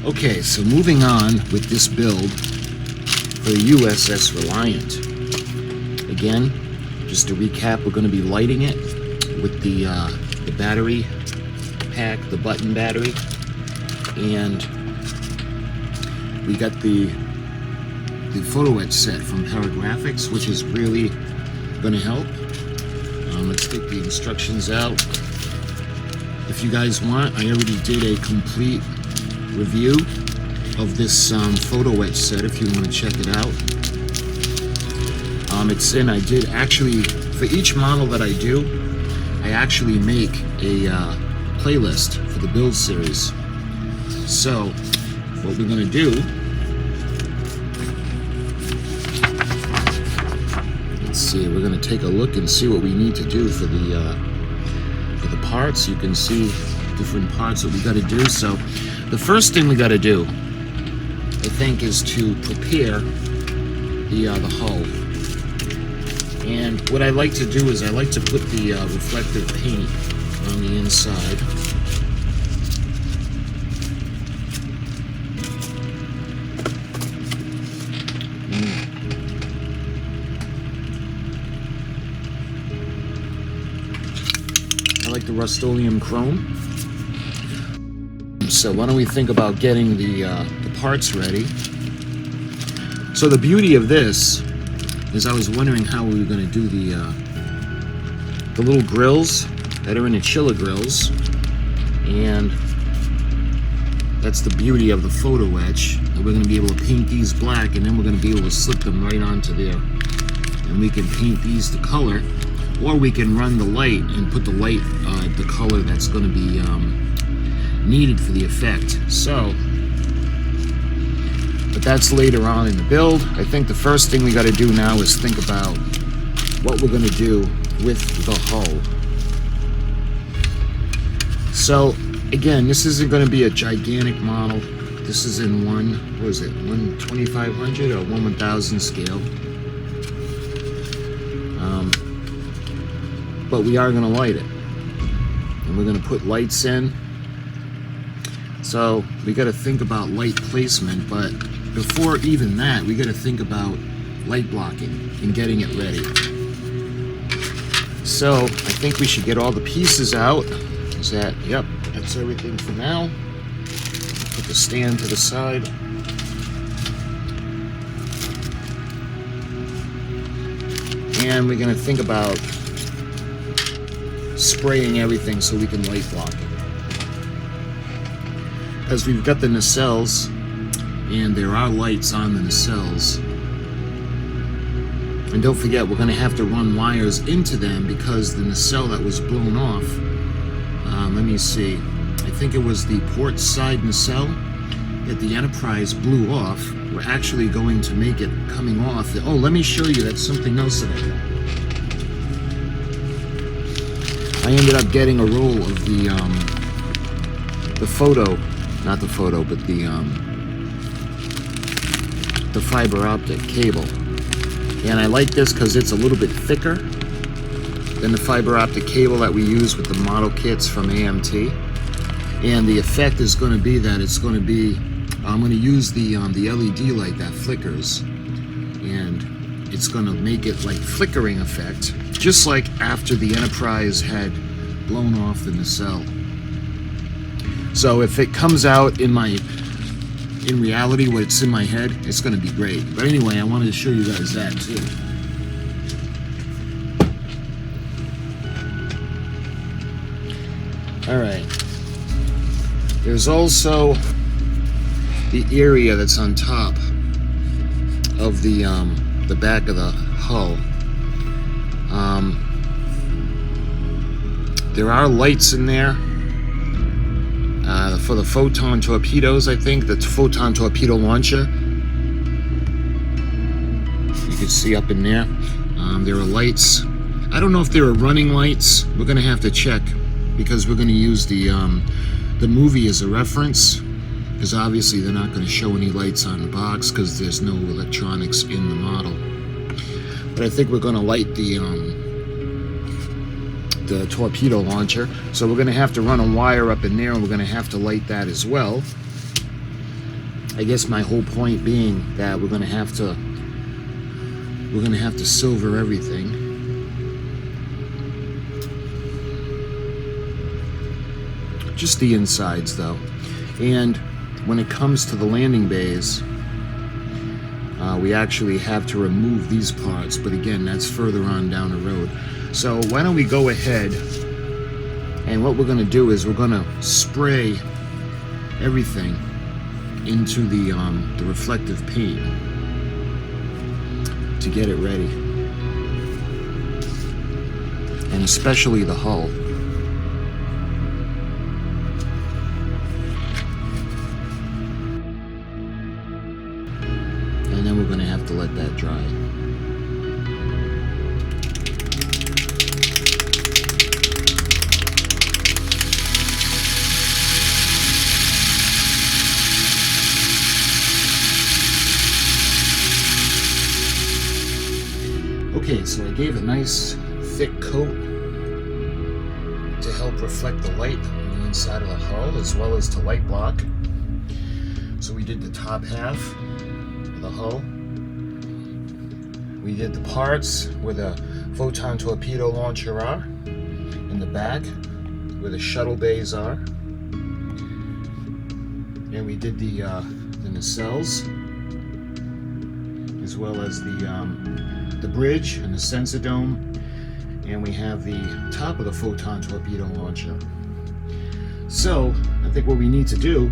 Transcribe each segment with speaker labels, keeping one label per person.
Speaker 1: Okay, so moving on with this build for the USS Reliant. Again, just to recap, we're going to be lighting it with the battery pack, the button battery, and we got the photo etch set from Paragraphics, which is really going to help. Let's take the instructions out. If you guys want, I already did a complete review of this photo etch set if you want to check it out. I did actually, for each model that I do, I actually make a playlist for the build series. So what we're going to do, let's see, we're going to take a look and see what we need to do for the parts. You can see different parts that we got to do. So the first thing we got to do, I think, is to prepare the hull. And what I like to do is I like to put the reflective paint on the inside. I like the Rust-Oleum chrome. So why don't we think about getting the parts ready? So the beauty of this is I was wondering how we were going to do the little grills that are in the chiller grills, and that's the beauty of the photo etch. We're going to be able to paint these black, and then we're going to be able to slip them right onto there, and we can paint these the color, or we can run the light and put the light the color that's going to be needed for the effect. So, but that's later on in the build. I think the first thing we got to do now is think about what we're going to do with the hull. So again, this isn't going to be a gigantic model. This is in one 2500 or 1000 scale. But we are going to light it, and we're going to put lights in. So we got to think about light placement, but before even that, we got to think about light blocking and getting it ready. So I think we should get all the pieces out. Is that, yep, that's everything for now. Put the stand to the side. And we're going to think about spraying everything so we can light block it. Because we've got the nacelles, and there are lights on the nacelles. And don't forget, we're going to have to run wires into them because the nacelle that was blown off, let me see, I think it was the port side nacelle that the Enterprise blew off. We're actually going to make it coming off. Oh, let me show you, that's something else that I ended up getting a roll of the photo, not the photo, but the fiber optic cable. And I like this because it's a little bit thicker than the fiber optic cable that we use with the model kits from AMT. And the effect is going to be that it's going to be, I'm going to use the LED light that flickers, and it's going to make it like flickering effect, just like after the Enterprise had blown off the nacelle. So if it comes out in reality, what it's in my head, it's going to be great. But anyway, I wanted to show you guys that too. All right. There's also the area that's on top of the back of the hull. There are lights in there for the photon torpedoes, I think, the photon torpedo launcher. You can see up in there. There are lights. I don't know if there are running lights. We're going to have to check because we're going to use the movie as a reference, because obviously they're not going to show any lights on the box because there's no electronics in the model. But I think we're going to light the torpedo launcher, so we're going to have to run a wire up in there, and we're going to have to light that as well. I guess my whole point being that we're gonna have to silver everything. Just the insides though. And when it comes to the landing bays, we actually have to remove these parts, but again, that's further on down the road. So why don't we go ahead, and what we're going to do is we're going to spray everything into the reflective paint to get it ready, and especially the hull. And then we're going to have to let that dry. Okay, so I gave a nice thick coat to help reflect the light on the inside of the hull, as well as to light block. So we did the top half of the hull. We did the parts where the photon torpedo launcher are, in the back where the shuttle bays are, and we did the nacelles, as well as the bridge and the sensor dome, and we have the top of the photon torpedo launcher. So I think what we need to do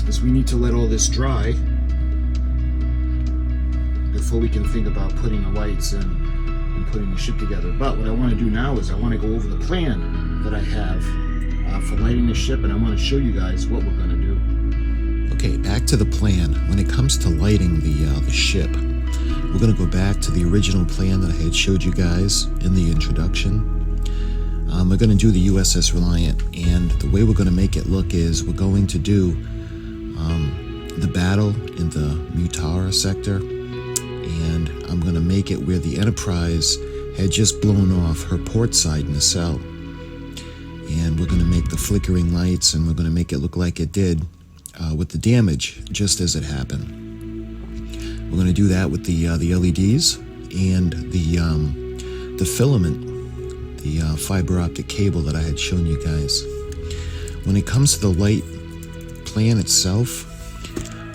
Speaker 1: is we need to let all this dry before we can think about putting the lights in and putting the ship together. But what I want to do now is I want to go over the plan that I have for lighting the ship, and I want to show you guys what we're going to do.
Speaker 2: Okay, back to the plan. When it comes to lighting the ship, we're going to go back to the original plan that I had showed you guys in the introduction. We're going to do the USS Reliant, and the way we're going to make it look is we're going to do the battle in the Mutara sector, and I'm going to make it where the Enterprise had just blown off her port side nacelle, and we're going to make the flickering lights, and we're going to make it look like it did with the damage just as it happened. We're going to do that with the LEDs and the filament, the fiber optic cable that I had shown you guys. When it comes to the light plan itself,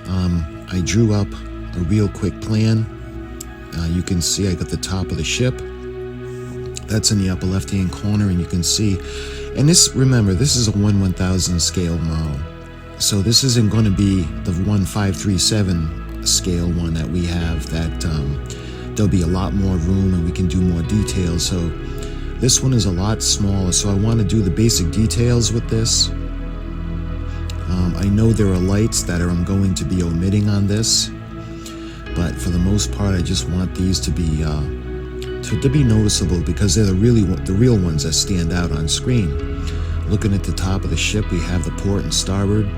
Speaker 2: I drew up a real quick plan. You can see I got the top of the ship. That's in the upper left-hand corner, and you can see. And this, remember, this is a 1/1000 scale model, so this isn't going to be the 1/537 scale one that we have. That there'll be a lot more room and we can do more details. So this one is a lot smaller. So I want to do the basic details with this. I know there are lights that I'm going to be omitting on this, but for the most part, I just want these to be noticeable because they're the real ones that stand out on screen. Looking at the top of the ship, we have the port and starboard.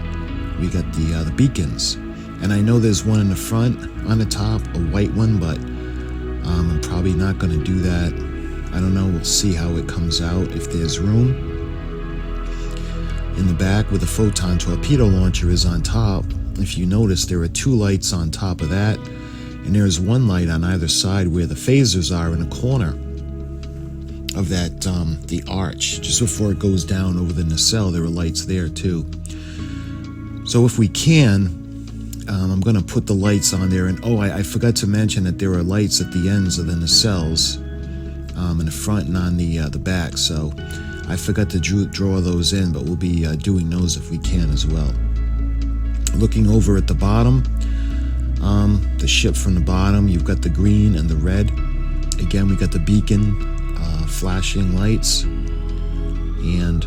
Speaker 2: We got the beacons, and I know there's one in the front on the top, a white one, but I'm probably not going to do that. I don't know. We'll see how it comes out if there's room. In the back, where the photon torpedo launcher is on top, if you notice, there are two lights on top of that, and there's one light on either side where the phasers are in a corner of that, the arch. Just before it goes down over the nacelle, there are lights there too. So if we can, I'm going to put the lights on there. And oh, I forgot to mention that there are lights at the ends of the nacelles, in the front and on the back. So I forgot to draw those in, but we'll be doing those if we can as well. Looking over at the bottom, the ship from the bottom, you've got the green and the red. Again, we got the beacon, flashing lights. And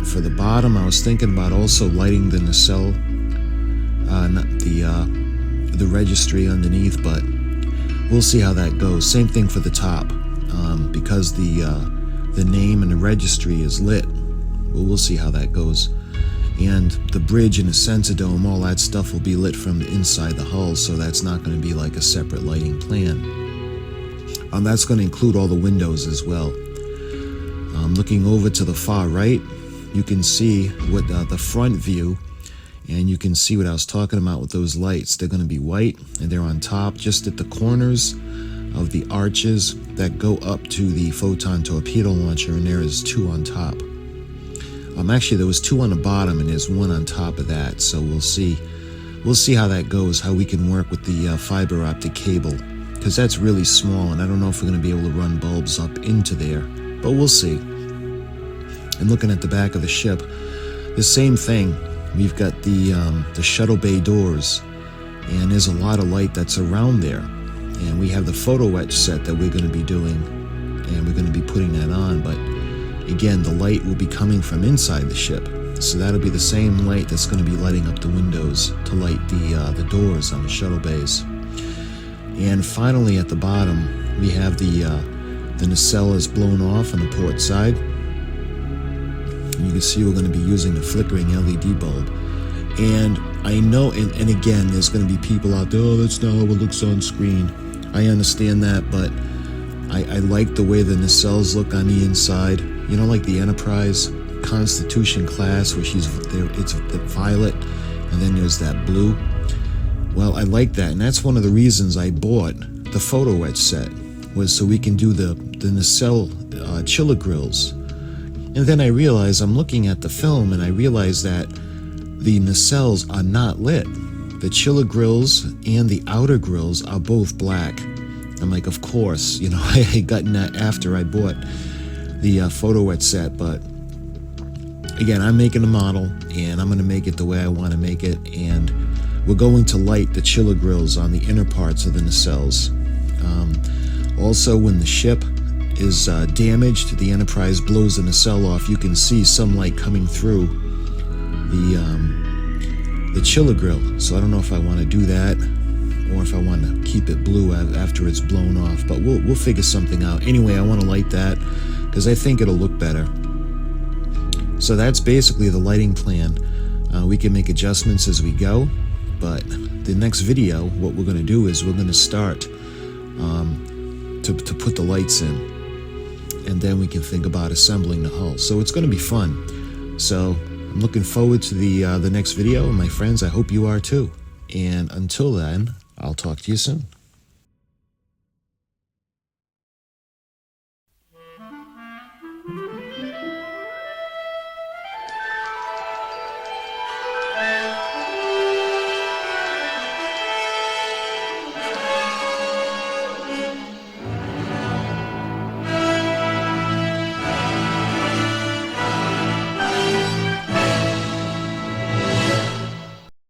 Speaker 2: for the bottom, I was thinking about also lighting the nacelle, not the registry underneath, but we'll see how that goes. Same thing for the top, because the name and the registry is lit. Well, we'll see how that goes. And the bridge and the sensor dome, all that stuff will be lit from the inside the hull, so that's not going to be like a separate lighting plan. That's going to include all the windows as well. Looking over to the far right, you can see what the front view And you can see what I was talking about with those lights. They're going to be white, and they're on top just at the corners of the arches that go up to the photon torpedo launcher, and there is 2 on top. Actually, there was 2 on the bottom, and there's 1 on top of that. So we'll see how that goes, how we can work with the fiber optic cable, because that's really small, and I don't know if we're going to be able to run bulbs up into there, but we'll see. And looking at the back of the ship, the same thing. We've got the shuttle bay doors, and there's a lot of light that's around there. And we have the photo etch set that we're going to be doing, and we're going to be putting that on. But again, the light will be coming from inside the ship, so that'll be the same light that's going to be lighting up the windows to light the doors on the shuttle bays. And finally, at the bottom, we have the nacelle is blown off on the port side. You can see we're going to be using the flickering LED bulb. And I know, and again, there's going to be people out there, oh, that's not how it looks on screen. I understand that, but I like the way the nacelles look on the inside. You know, like the Enterprise Constitution class, where she's there, it's the violet, and then there's that blue. Well, I like that, and that's one of the reasons I bought the photo etch set, was so we can do the nacelle chiller grills. And then I realized, I'm looking at the film, and I realized that the nacelles are not lit. The chiller grills and the outer grills are both black. I'm like, of course, you know, I had gotten that after I bought the photo etch set, but again, I'm making a model, and I'm going to make it the way I want to make it, and we're going to light the chiller grills on the inner parts of the nacelles. Also, when the ship is damaged, the Enterprise blows the nacelle off, you can see some light coming through the chiller grill. So I don't know if I want to do that, or if I want to keep it blue after it's blown off, but we'll figure something out. Anyway, I want to light that because I think it'll look better. So that's basically the lighting plan. We can make adjustments as we go, but the next video, what we're going to do is we're going to start to put the lights in, and then we can think about assembling the hull. So it's going to be fun. So I'm looking forward to the next video, and my friends, I hope you are too. And until then, I'll talk to you soon.